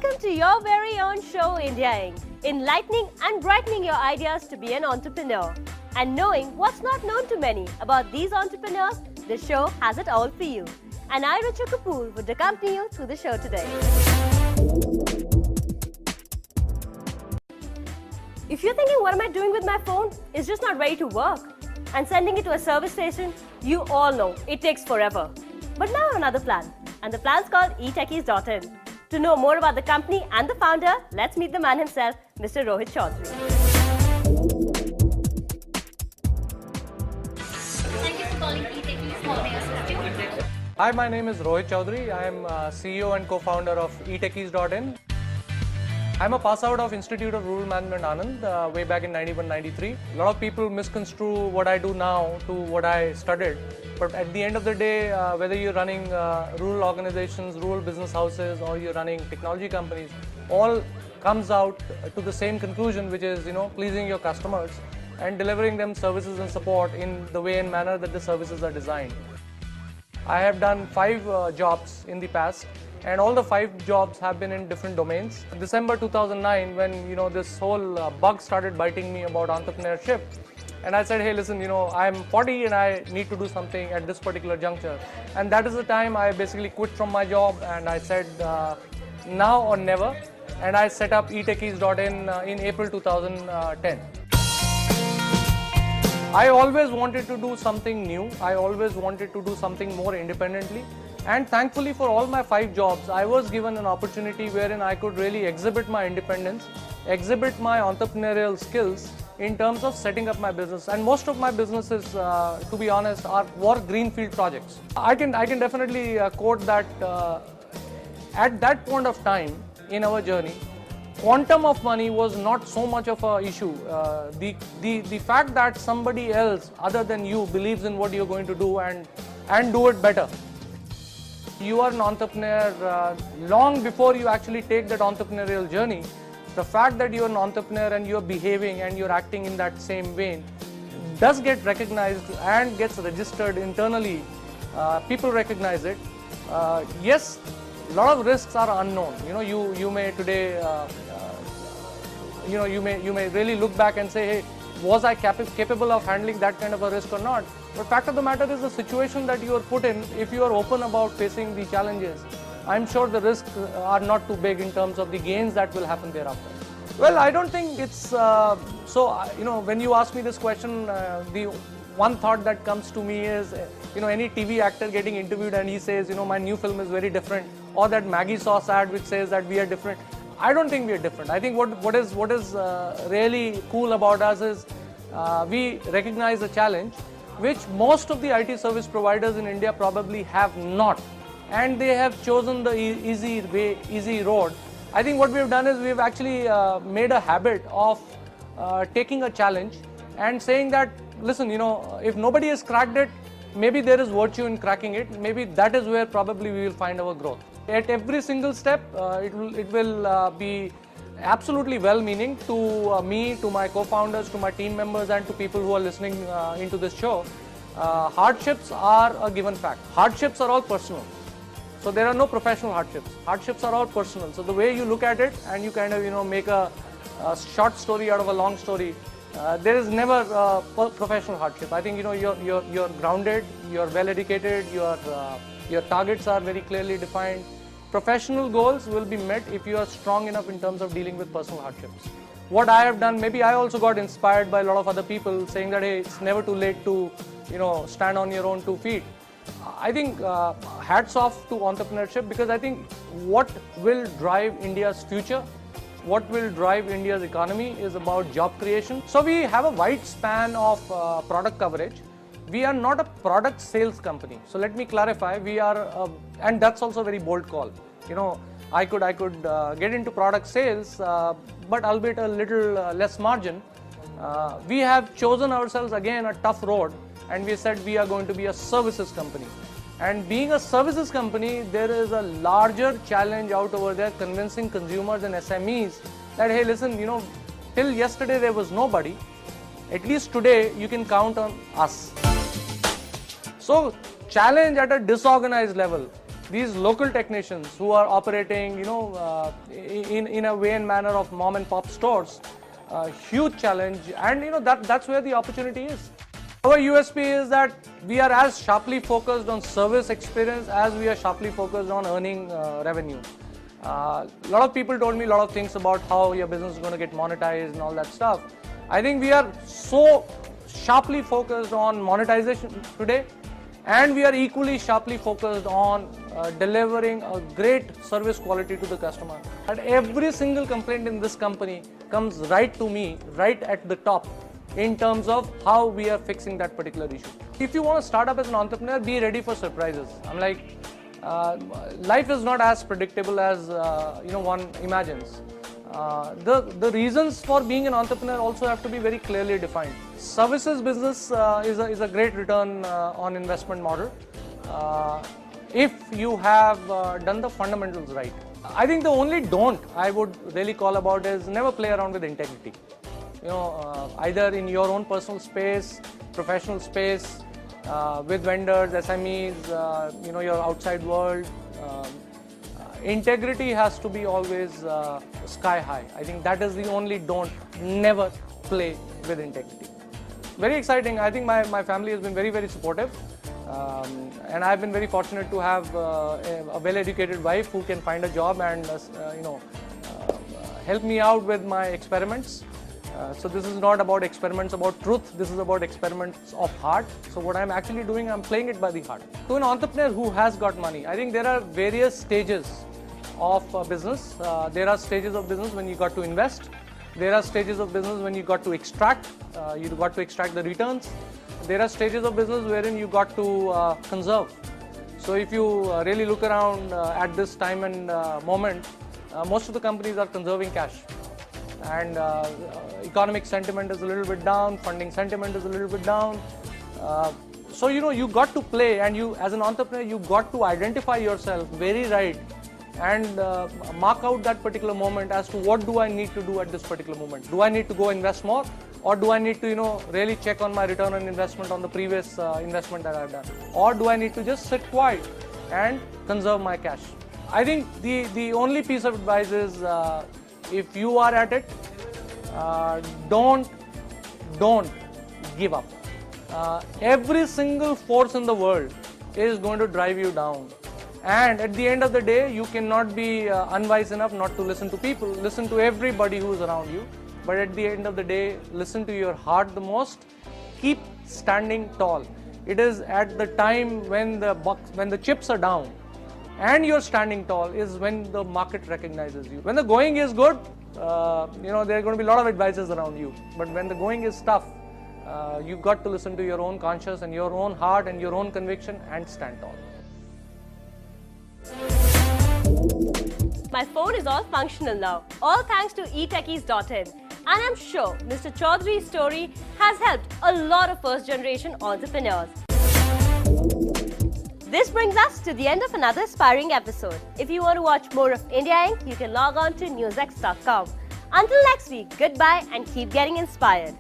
Welcome to your very own show, India Inc., enlightening and brightening your ideas to be an entrepreneur. And knowing what's not known to many about these entrepreneurs, this show has it all for you. And I, Richa Kapoor, would accompany you through the show today. If you're thinking, what am I doing with my phone? It's just not ready to work. And sending it to a service station, you all know it takes forever. But now another plan. And the plan's called etechies.in. To know more about the company and the founder, let's meet the man himself, Mr. Rohit Chaudhary. Thank you for calling eTechies. How may I assist you? Hi, my name is Rohit Chaudhary. I am CEO and co-founder of etechies.in. I'm a pass out of Institute of Rural Management Anand way back in 91-93. A lot of people misconstrue what I do now to what I studied. But at the end of the day, whether you're running rural organizations, rural business houses, or you're running technology companies, all comes out to the same conclusion, which is, pleasing your customers and delivering them services and support in the way and manner that the services are designed. I have done 5 jobs in the past, and all the 5 jobs have been in different domains. December 2009, when this whole bug started biting me about entrepreneurship, and I said, hey, listen, I'm 40 and I need to do something at this particular juncture. And that is the time I basically quit from my job, and I said, now or never. And I set up etechies.in in April 2010. I always wanted to do something new. I always wanted to do something more independently. And thankfully for all my 5 jobs, I was given an opportunity wherein I could really exhibit my independence, exhibit my entrepreneurial skills in terms of setting up my business. And most of my businesses, to be honest, were greenfield projects. I can definitely quote that at that point of time in our journey, quantum of money was not so much of an issue. The fact that somebody else other than you believes in what you're going to do and do it better. You are an entrepreneur long before you actually take that entrepreneurial journey. The fact that you're an entrepreneur and you're behaving and you're acting in that same vein does get recognized and gets registered internally. People recognize it. Yes, a lot of risks are unknown. You may today, you may really look back and say, hey, was I capable of handling that kind of a risk or not? But fact of the matter is, the situation that you are put in, if you are open about facing the challenges, I'm sure the risks are not too big in terms of the gains that will happen thereafter. Well, I don't think it's when you ask me this question, the one thought that comes to me is, any TV actor getting interviewed and he says, my new film is very different, or that Maggie sauce ad which says that we are different. I don't think we are different. I think what is really cool about us is we recognize a challenge which most of the IT service providers in India probably have not, and they have chosen the easy road. I think what we have done is we have actually made a habit of taking a challenge and saying that, listen, if nobody has cracked it, maybe there is virtue in cracking it. Maybe that is where probably we will find our growth. At every single step, it will be absolutely well-meaning to me, to my co-founders, to my team members, and to people who are listening into this show. Hardships are a given fact. Hardships are all personal. So there are no professional hardships. Hardships are all personal. So the way you look at it and you kind of make a short story out of a long story, there is never professional hardship. I think you're grounded, you're well-educated, your targets are very clearly defined. Professional goals will be met if you are strong enough in terms of dealing with personal hardships. What I have done, maybe I also got inspired by a lot of other people saying that, hey, it's never too late to stand on your own 2 feet. I think hats off to entrepreneurship, because I think what will drive India's future, what will drive India's economy is about job creation. So we have a wide span of product coverage. We are not a product sales company. So let me clarify, we are, and that's also a very bold call. I could get into product sales, but albeit a little less margin. We have chosen ourselves again a tough road, and we said we are going to be a services company. And being a services company, there is a larger challenge out over there convincing consumers and SMEs that, hey, listen, till yesterday there was nobody. At least today you can count on us. So challenge at a disorganized level. these local technicians who are operating, in a way and manner of mom and pop stores, huge challenge, and that's where the opportunity is. Our USP is that we are as sharply focused on service experience as we are sharply focused on earning revenue. A lot of people told me a lot of things about how your business is going to get monetized and all that stuff. I think we are so sharply focused on monetization today, and we are equally sharply focused on delivering a great service quality to the customer. And every single complaint in this company comes right to me, right at the top, in terms of how we are fixing that particular issue. If you want to start up as an entrepreneur, be ready for surprises. I'm like, life is not as predictable as one imagines. The reasons for being an entrepreneur also have to be very clearly defined. Services business is a great return on investment model if you have done the fundamentals right. I think the only don't I would really call about is never play around with integrity. Either in your own personal space, professional space, with vendors, SMEs, your outside world. Integrity has to be always sky high. I think that is the only don't. Never play with integrity. Very exciting. I think my family has been very, very supportive. And I've been very fortunate to have a well-educated wife who can find a job and help me out with my experiments. So this is not about experiments about truth, this is about experiments of heart. So what I'm actually doing, I'm playing it by the heart. To an entrepreneur who has got money, I think there are various stages of business. There are stages of business when you got to invest. There are stages of business when you got to extract. You got to extract the returns. There are stages of business wherein you got to conserve. So if you really look around at this time and moment, most of the companies are conserving cash. And economic sentiment is a little bit down, funding sentiment is a little bit down. So you got to play, and you as an entrepreneur, you got to identify yourself very right and mark out that particular moment as to what do I need to do at this particular moment. Do I need to go invest more, or do I need to really check on my return on investment on the previous investment that I've done, or do I need to just sit quiet and conserve my cash? I think the only piece of advice is, if you are at it, don't give up. Every single force in the world is going to drive you down. And at the end of the day, you cannot be unwise enough not to listen to people. Listen to everybody who's around you. But at the end of the day, listen to your heart the most. Keep standing tall. It is at the time when the chips are down and you're standing tall is when the market recognizes you. When the going is good, there are going to be a lot of advices around you. But when the going is tough, you've got to listen to your own conscience and your own heart and your own conviction and stand tall. My phone is all functional now, all thanks to etechies.in. And I'm sure Mr. Chaudhary's story has helped a lot of first-generation entrepreneurs. This brings us to the end of another inspiring episode. If you want to watch more of India Inc., you can log on to newsx.com. Until next week, goodbye and keep getting inspired.